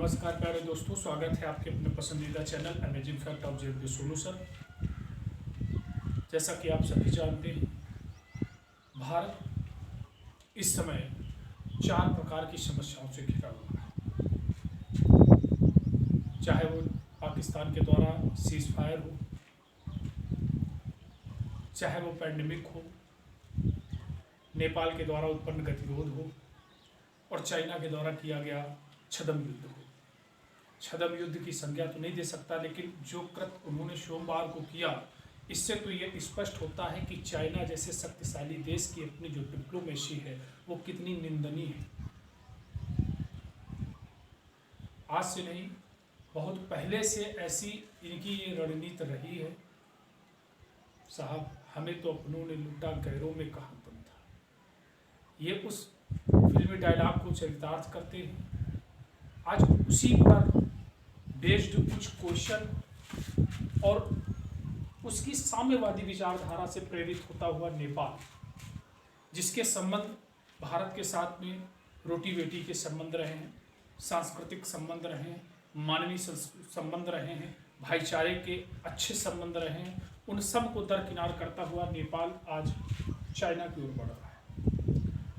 नमस्कार प्यारे दोस्तों, स्वागत है आपके अपने पसंदीदा channel amazing fact of J solution. जैसा कि आप सभी जानते हैं, भारत इस समय 4 प्रकार की समस्याओं से घिरा हुआ है। चाहे वो पाकिस्तान के द्वारा सीज फायर हो, चाहे वो पैंडेमिक हो, नेपाल के द्वारा उत्पन्न गतिरोध हो, और चाइना के द्वारा किया गया छद्म युद्ध हो। छद्म युद्ध की संज्ञा तो नहीं दे सकता, लेकिन जो कृत्य उन्होंने सोमवार को किया, इससे तो ये स्पष्ट होता है कि चाइना जैसे शक्तिशाली देश की अपनी जो डिप्लोमेसी है वो कितनी निंदनीय है। आज से नहीं, बहुत पहले से ऐसी इनकी ये रणनीति रही है। साहब, हमें तो अपनों ने लूटा, गैरों में कहाँ दम था। ये उस फिल्मी डायलॉग को चरितार्थ करते हैं। आज उसी पर बेस्ड कुछ क्वेश्चन और उसकी साम्यवादी विचारधारा से प्रेरित होता हुआ नेपाल, जिसके संबंध भारत के साथ में रोटी बेटी के संबंध रहे हैं, सांस्कृतिक संबंध रहे हैं, मानवीय संबंध रहे हैं, भाईचारे के अच्छे संबंध रहे हैं, उन सब को दरकिनार करता हुआ नेपाल आज चाइना की ओर बढ़ रहा है।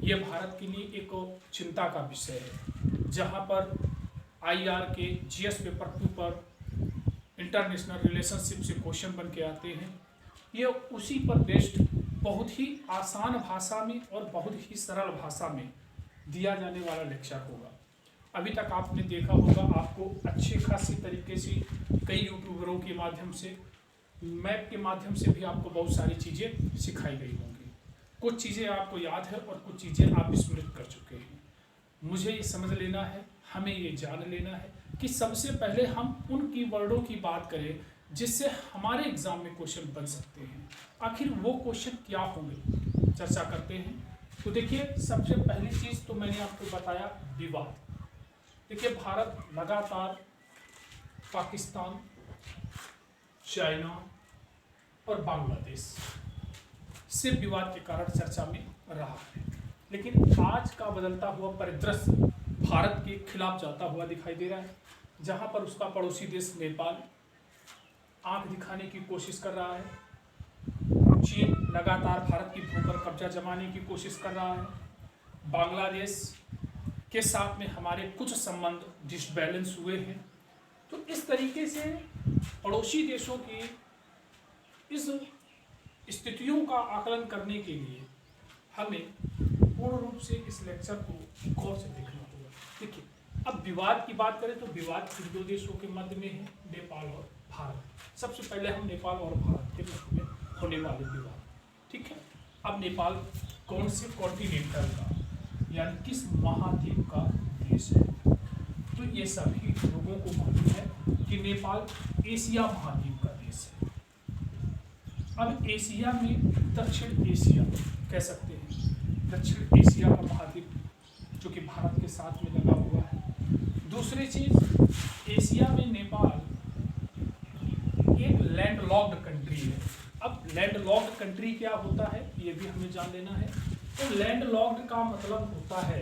ये भारत के लिए एक चिंता का विषय है, जहाँ पर IR के GS पेपर 2 पर इंटरनेशनल रिलेशनशिप से क्वेश्चन बन के आते हैं। ये उसी पर बेस्ड बहुत ही आसान भाषा में और बहुत ही सरल भाषा में दिया जाने वाला लेक्चर होगा। अभी तक आपने देखा होगा, आपको अच्छे खासी तरीके से कई यूट्यूबरों के माध्यम से, मैप के माध्यम से भी आपको बहुत सारी चीज़ें सिखाई गई होंगी। कुछ चीज़ें आपको याद है और कुछ चीज़ें आप विस्मृत कर चुके हैं। मुझे ये समझ लेना है, हमें ये जान लेना है कि सबसे पहले हम उन कीवर्डों की बात करें जिससे हमारे एग्जाम में क्वेश्चन बन सकते हैं। आखिर वो क्वेश्चन क्या होंगे, चर्चा करते हैं। तो देखिए, सबसे पहली चीज़ तो मैंने आपको बताया, विवाद। देखिए, भारत लगातार पाकिस्तान, चाइना और बांग्लादेश से विवाद के कारण चर्चा में रहा है, लेकिन आज का बदलता हुआ परिदृश्य भारत के खिलाफ जाता हुआ दिखाई दे रहा है, जहां पर उसका पड़ोसी देश नेपाल आंख दिखाने की कोशिश कर रहा है। चीन लगातार भारत की भूमि पर कब्जा जमाने की कोशिश कर रहा है। बांग्लादेश के साथ में हमारे कुछ संबंध डिसबैलेंस हुए हैं। तो इस तरीके से पड़ोसी देशों की इस स्थितियों का आकलन करने के लिए हमें पूर्ण रूप से इस लेक्चर को गौर से देखना होगा। देखिए, अब विवाद की बात करें तो विवाद किन दो देशों के मध्य में है, नेपाल और भारत। सबसे पहले हम नेपाल और भारत के मध्य में होने वाले विवाद, ठीक है। अब नेपाल कौन से कॉन्टिनेंटल का, यानी किस महाद्वीप का देश है? तो ये सभी लोगों को मालूम है कि नेपाल एशिया महाद्वीप का देश है। अब एशिया में दक्षिण एशिया कह सकते हैं, दक्षिण एशिया का महाद्वीप जो कि भारत के साथ में लगा हुआ है। दूसरी चीज, एशिया में नेपाल एक लैंडलॉक्ड कंट्री है। अब लैंडलॉक्ड कंट्री क्या होता है, ये भी हमें जान लेना है। तो लैंडलॉक्ड का मतलब होता है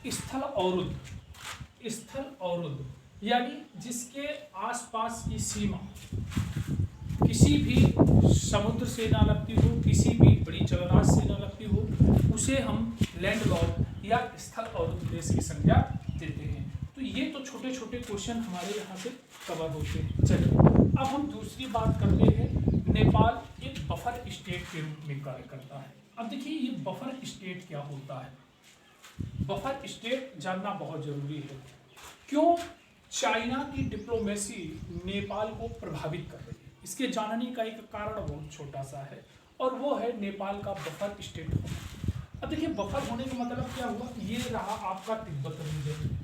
स्थल अवरुद्ध। स्थल अवरुद्ध यानी जिसके आसपास की सीमा किसी भी समुद्र से ना लगती हो, किसी भी बड़ी जलराशि से ना लगती हो, उसे हम लैंडलॉक्ड या स्थल अवरुद्ध देश की संज्ञा देते हैं। तो ये तो छोटे छोटे क्वेश्चन हमारे यहाँ से कवर होते हैं। चलिए, अब हम दूसरी बात करते हैं। नेपाल एक बफर स्टेट के रूप में कार्य करता है। अब देखिए, ये बफर स्टेट क्या होता है? बफर स्टेट जानना बहुत जरूरी है। क्यों चाइना की डिप्लोमेसी नेपाल को प्रभावित कर रही है? इसके जानने का एक कारण बहुत छोटा सा है, और वो है नेपाल का बफर स्टेट होना। अब देखिए, बफर होने का मतलब क्या हुआ? ये रहा आपका तिब्बत रीजन,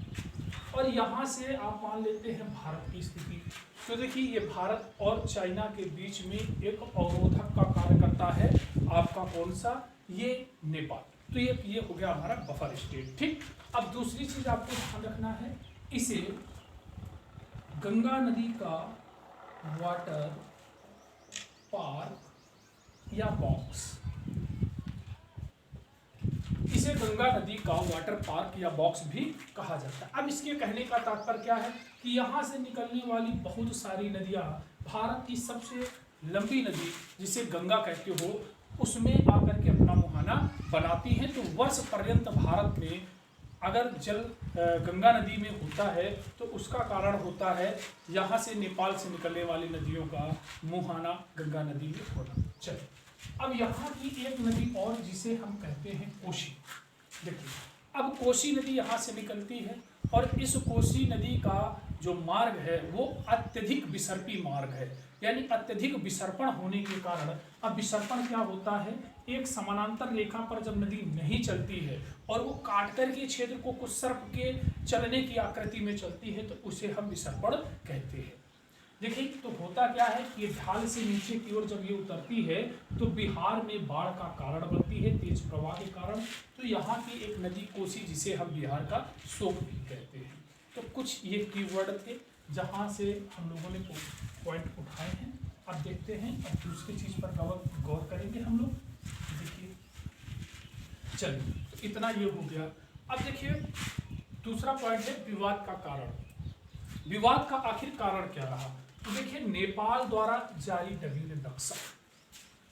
और यहाँ से आप मान लेते हैं भारत की स्थिति। तो देखिए, ये भारत और चाइना के बीच में एक अवरोधक का कार्य करता है। आपका कौन सा? ये नेपाल। तो ये हो गया हमारा बफर स्टेट, ठीक। अब दूसरी चीज आपको ध्यान रखना है, इसे गंगा नदी का वाटर पार्क या बॉक्स इसे गंगा नदी का वाटर पार्क या बॉक्स भी कहा जाता है। अब इसके कहने का तात्पर्य क्या है कि यहाँ से निकलने वाली बहुत सारी नदियाँ भारत की सबसे लंबी नदी जिसे गंगा कहते हो उसमें आकर के अपना मुहाना बनाती हैं। तो वर्ष पर्यंत भारत में अगर जल गंगा नदी में होता है तो उसका कारण होता है यहाँ से नेपाल से निकलने वाली नदियों का मुहाना गंगा नदी में होना। चलिए अब यहाँ की एक नदी और जिसे हम कहते हैं कोसी। देखिए अब कोसी नदी यहाँ से निकलती है और इस कोसी नदी का जो मार्ग है वो अत्यधिक विसर्पी मार्ग है, यानी अत्यधिक विसर्पण होने के कारण अब विसर्पण क्या होता है, एक समानांतर रेखा पर जब नदी नहीं चलती है और वो काट कर के क्षेत्र को कुछ सर्प के चलने की आकृति में चलती है तो उसे हम विसर्पण कहते हैं। देखिए तो होता क्या है कि ढाल से नीचे की ओर जब ये उतरती है तो बिहार में बाढ़ का कारण बनती है तेज प्रवाह के कारण। तो यहाँ की एक नदी कोसी जिसे हम बिहार का शोक भी कहते हैं। तो कुछ ये कीवर्ड थे जहाँ से हम लोगों ने पॉइंट उठाए हैं। अब देखते हैं अब दूसरी चीज पर गौर करेंगे हम लोग। देखिए चलिए तो इतना ये हो गया। अब देखिए दूसरा पॉइंट है विवाद का कारण। विवाद का आखिर कारण क्या रहा, तो देखिए नेपाल द्वारा जारी नवीन नक्शा,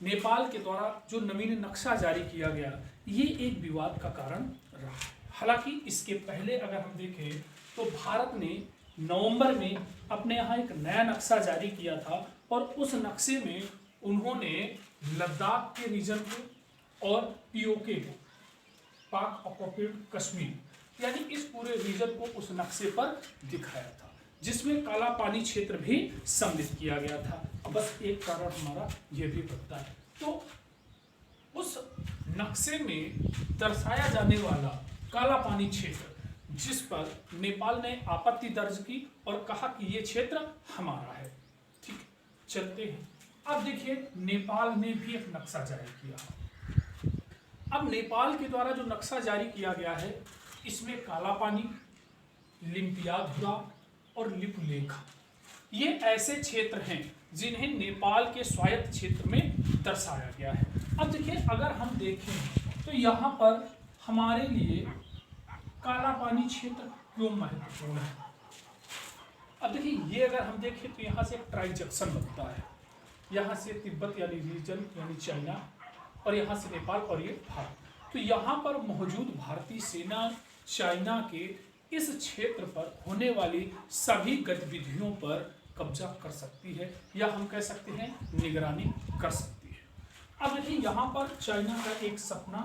नेपाल के द्वारा जो नवीन नक्शा जारी किया गया ये एक विवाद का कारण रहा। हालांकि इसके पहले अगर हम देखें तो भारत ने नवंबर में अपने यहाँ एक नया नक्शा जारी किया था और उस नक्शे में उन्होंने लद्दाख के रीजन को और पीओके को, पाक ऑक्युपाइड कश्मीर, यानी इस पूरे रीजन को उस नक्शे पर दिखाया था जिसमें काला पानी क्षेत्र भी सम्मिलित किया गया था। बस एक कारण हमारा यह भी बनता है। तो उस नक्शे में दर्शाया जाने वाला काला पानी क्षेत्र जिस पर नेपाल ने आपत्ति दर्ज की और कहा कि ये क्षेत्र हमारा है। ठीक, चलते हैं। अब देखिए नेपाल ने भी एक नक्शा जारी किया। अब नेपाल के द्वारा जो नक्शा जारी किया गया है इसमें काला पानी, लिम्पियाधुरा और लिपुलेखा ये ऐसे क्षेत्र हैं जिन्हें नेपाल के स्वायत्त क्षेत्र में दर्शाया गया है। अब देखिए अगर हम देखें तो यहाँ पर हमारे लिए काला पानी क्षेत्र क्यों महत्वपूर्ण है। अब देखिए ये अगर हम देखें तो यहाँ से एक ट्राई जंक्शन बनता है, यहाँ से तिब्बत यानी रीजन यानी चाइना और यहाँ से नेपाल और ये भारत। तो यहाँ पर मौजूद भारतीय सेना चाइना के इस क्षेत्र पर होने वाली सभी गतिविधियों पर कब्जा कर सकती है या हम कह सकते हैं निगरानी कर सकती है। अब देखिए यहाँ पर चाइना का एक सपना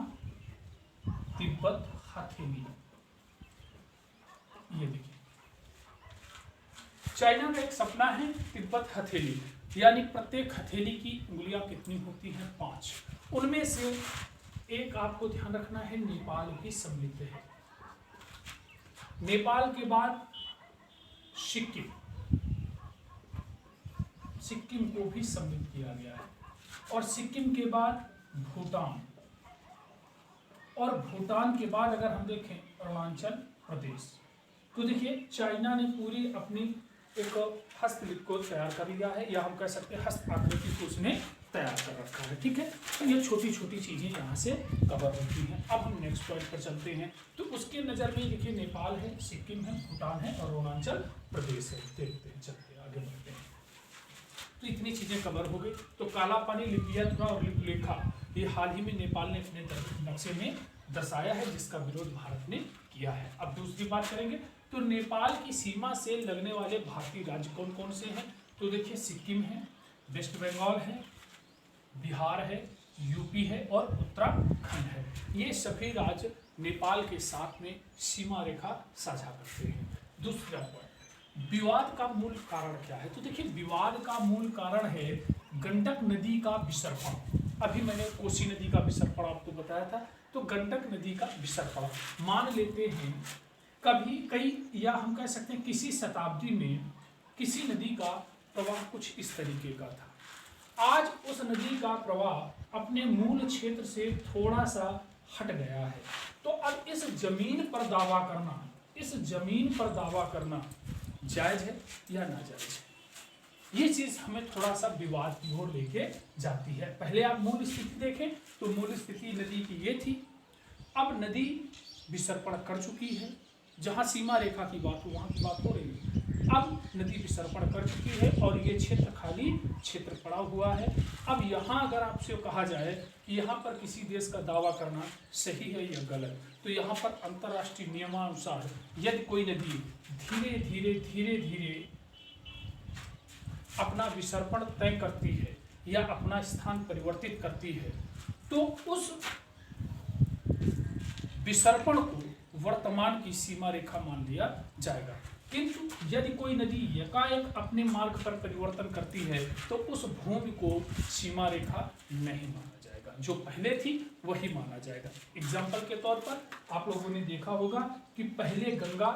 तिब्बत हथेली, ये देखिए चाइना का एक सपना है तिब्बत हथेली, यानी प्रत्येक हथेली की उंगलियां कितनी होती हैं, 5। उनमें से एक आपको ध्यान रखना है नेपाल भी सम्मिलित है। नेपाल के बाद सिक्किम, सिक्किम को भी सम्मिलित किया गया है और सिक्किम के बाद भूटान और भूटान के बाद अगर हम देखें अरुणाचल प्रदेश। तो देखिए चाइना ने पूरी अपनी एक हस्तलिपि को तैयार कर लिया है या हम कह सकते हैं हस्त आकृति को उसने तैयार कर रखा है। ठीक है, तो ये छोटी छोटी चीजें यहाँ से कवर होती हैं। अब हम नेक्स्ट पॉइंट पर चलते हैं। तो उसके नज़र में देखिए नेपाल है, सिक्किम है, भूटान है और अरुणाचल प्रदेश है। देखते हैं, चलते हैं, आगे बढ़ते हैं। तो इतनी चीजें कवर हो गई। तो काला पानी, लिपियाधुरा और लिपुलेखा ये हाल ही में नेपाल ने अपने नक्शे में दर्शाया है जिसका विरोध भारत ने किया है। अब दूसरी बात करेंगे तो नेपाल की सीमा से लगने वाले भारतीय राज्य कौन कौन से हैं। तो देखिए सिक्किम है, वेस्ट बंगाल है, बिहार है, यूपी है और उत्तराखंड है। ये सभी राज्य नेपाल के साथ में सीमा रेखा साझा करते हैं। दूसरा पॉइंट, विवाद का मूल कारण क्या है। तो देखिए विवाद का मूल कारण है गंडक नदी का विसर्पण। अभी मैंने कोसी नदी का विसर्पण आपको बताया था। तो गंडक नदी का विसर्पण मान लेते हैं कभी कई या हम कह सकते हैं किसी शताब्दी में किसी नदी का प्रवाह कुछ इस तरीके का था। आज उस नदी का प्रवाह अपने मूल क्षेत्र से थोड़ा सा हट गया है। तो अब इस जमीन पर दावा करना, इस जमीन पर दावा करना जायज है या नाजायज है, ये चीज हमें थोड़ा सा विवाद की ओर लेके जाती है। पहले आप मूल स्थिति देखें तो मूल स्थिति नदी की ये थी। अब नदी विसर्पण कर चुकी है, जहाँ सीमा रेखा की बात हो वहाँ की बात हो रही है। अब नदी विसर्पण कर चुकी है और ये क्षेत्र खाली क्षेत्र पड़ा हुआ है। अब यहाँ अगर आपसे कहा जाए कि यहाँ पर किसी देश का दावा करना सही है या गलत, तो यहाँ पर अंतर्राष्ट्रीय नियमानुसार यदि कोई नदी धीरे धीरे धीरे धीरे अपना विसर्पण तय करती है या अपना स्थान परिवर्तित करती है, तो उस विसर्पण को वर्तमान की सीमा रेखा मान लिया जाएगा। किंतु यदि कोई नदी एकाएक अपने मार्ग पर परिवर्तन करती है तो उस भूमि को सीमा रेखा नहीं माना जाएगा, जो पहले थी वही माना जाएगा। एग्जाम्पल के तौर पर आप लोगों ने देखा होगा कि पहले गंगा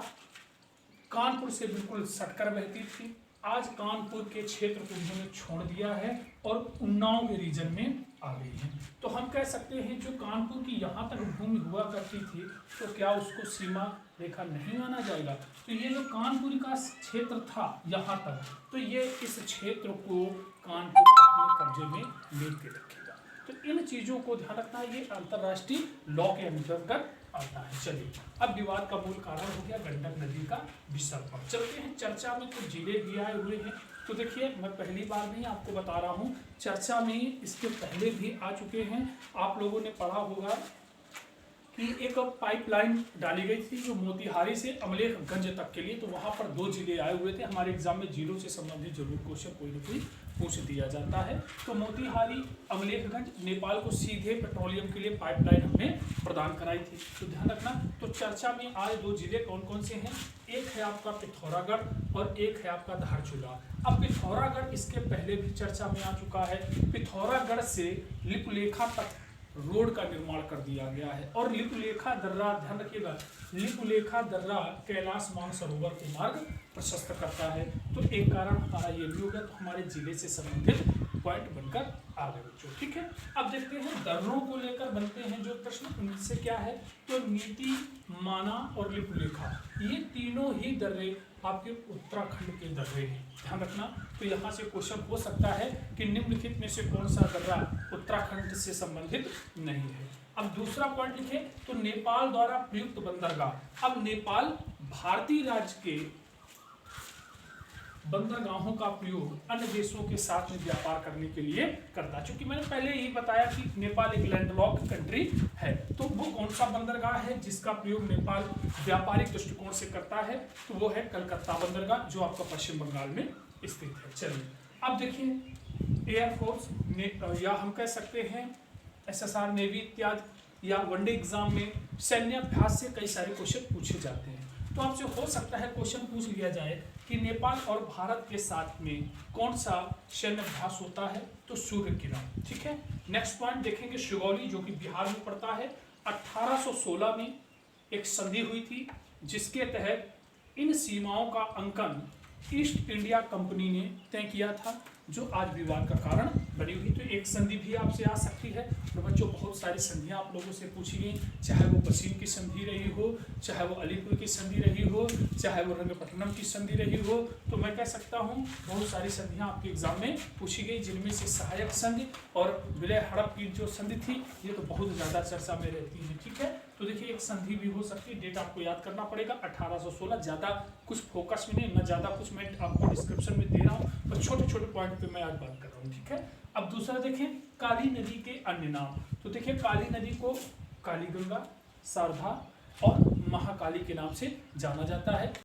कानपुर से बिल्कुल सटकर बहती थी, आज कानपुर के क्षेत्र को उन्होंने छोड़ दिया है और उन्नाव के रीजन में आ गई है। तो हम कह सकते हैं जो कानपुर की यहाँ तक भूमि हुआ करती थी, तो क्या उसको सीमा रेखा नहीं माना जाएगा? तो ये जो कानपुर का क्षेत्र था यहाँ तक, तो ये इस क्षेत्र को कानपुर अपने कब्जे में लेके रखेगा। तो इन चीज़ों को ध्यान रखना, ये अंतर्राष्ट्रीय लॉ के अंतर्गत आता है। चलिए, अब विवाद का मूल कारण हो गया गंडक नदी का विसर्पण। चलते हैं चर्चा में, कुछ जिले भी आए हुए हैं। तो देखिए, मैं पहली बार नहीं आपको बता रहा हूँ, चर्चा में इसके पहले भी आ चुके हैं। आप लोगों ने पढ़ा होगा कि एक पाइपलाइन डाली गई थी जो मोतिहारी से अमलेखगंज तक के लिए, तो वहाँ पर 2 जिले आए हुए थे। हमारे एग्जाम में जिलों से संबंधित जरूर क्वेश्चन कोई न कोई पूछ दिया जाता है। तो मोतिहारी अमलेखगंज नेपाल को सीधे पेट्रोलियम के लिए पाइपलाइन हमने प्रदान कराई थी, तो ध्यान रखना। तो चर्चा में आए 2 जिले कौन कौन से हैं? एक है आपका पिथौरागढ़ और एक है आपका धारचूला। अब पिथौरागढ़ इसके पहले भी चर्चा में आ चुका है। पिथौरागढ़ से लिपुलेखा तक रोड का निर्माण कर दिया गया है और लिपुलेखा दर्रा, ध्यान रखिएगा, लिपुलेखा दर्रा कैलाश मानसरोवर के मार्ग प्रशस्त करता है। तो एक कारण हमारा ये भी हो गया, तो हमारे जिले से संबंधित पॉइंट बनकर आ गए बच्चों। ठीक है, अब देखते हैं दर्रों को लेकर बनते हैं जो प्रश्न, उनसे क्या है, तो नीति, माना और लिपुलेखा, ये तीनों ही दर्रे आपके उत्तराखंड के दर्रे हैं, ध्यान रखना। तो यहाँ से क्वेश्चन हो सकता है कि निम्नलिखित में से कौन सा दर्रा उत्तराखंड से संबंधित नहीं है। अब दूसरा पॉइंट लिखे, तो नेपाल द्वारा प्रयुक्त बंदरगाह। अब नेपाल भारतीय राज्य के बंदरगाहों का प्रयोग अन्य देशों के साथ में व्यापार करने के लिए करता है। चूंकि मैंने पहले यही बताया कि नेपाल एक लैंडलॉक्ड कंट्री है, तो वो कौन सा बंदरगाह है जिसका प्रयोग नेपाल व्यापारिक दृष्टिकोण से करता है, तो वो है कलकत्ता बंदरगाह, जो आपका पश्चिम बंगाल में स्थित है। चलिए, अब देखिए, एयरफोर्स या हम कह सकते हैं SSR, नेवी इत्यादि, या वनडे एग्जाम में सैन्य अभ्यास से कई सारे क्वेश्चन पूछे जाते हैं। तो आपसे हो सकता है क्वेश्चन पूछ लिया जाए कि नेपाल और भारत के साथ में कौन सा सैन्य अभ्यास होता है, तो सूर्य किरण। ठीक है, नेक्स्ट पॉइंट देखेंगे, सुगौली, जो कि बिहार में पड़ता है। 1816 में एक संधि हुई थी जिसके तहत इन सीमाओं का अंकन ईस्ट इंडिया कंपनी ने तय किया था, जो आज विवाद का कारण बनी हुई। तो एक संधि भी आपसे आ सकती है। तो बच्चों, बहुत सारी संधियां आप लोगों से पूछी गई, चाहे वो बसीम की संधि रही हो, चाहे वो अलीपुर की संधि रही हो, चाहे वो रंगपट्टनम की संधि रही हो। तो मैं कह सकता हूँ बहुत सारी संधियां आपके एग्जाम में पूछी गई, जिनमें से सहायक संधि और विलय हड़प की जो संधि थी, ये तो बहुत ज़्यादा चर्चा में रहती है। ठीक है, तो देखिए, एक संधि भी हो सकती है, डेट आपको याद करना पड़ेगा 1816। ज़्यादा कुछ फोकस में नहीं, न ज़्यादा कुछ मैं आपको डिस्क्रिप्शन में दे रहा हूँ, पर छोटे छोटे पॉइंट पे मैं आज बात कर रहा हूँ। ठीक है, अब दूसरा देखें, काली नदी के अन्य नाम। तो देखिए, काली नदी को काली गंगा, शारदा और महाकाली के नाम से जाना जाता है।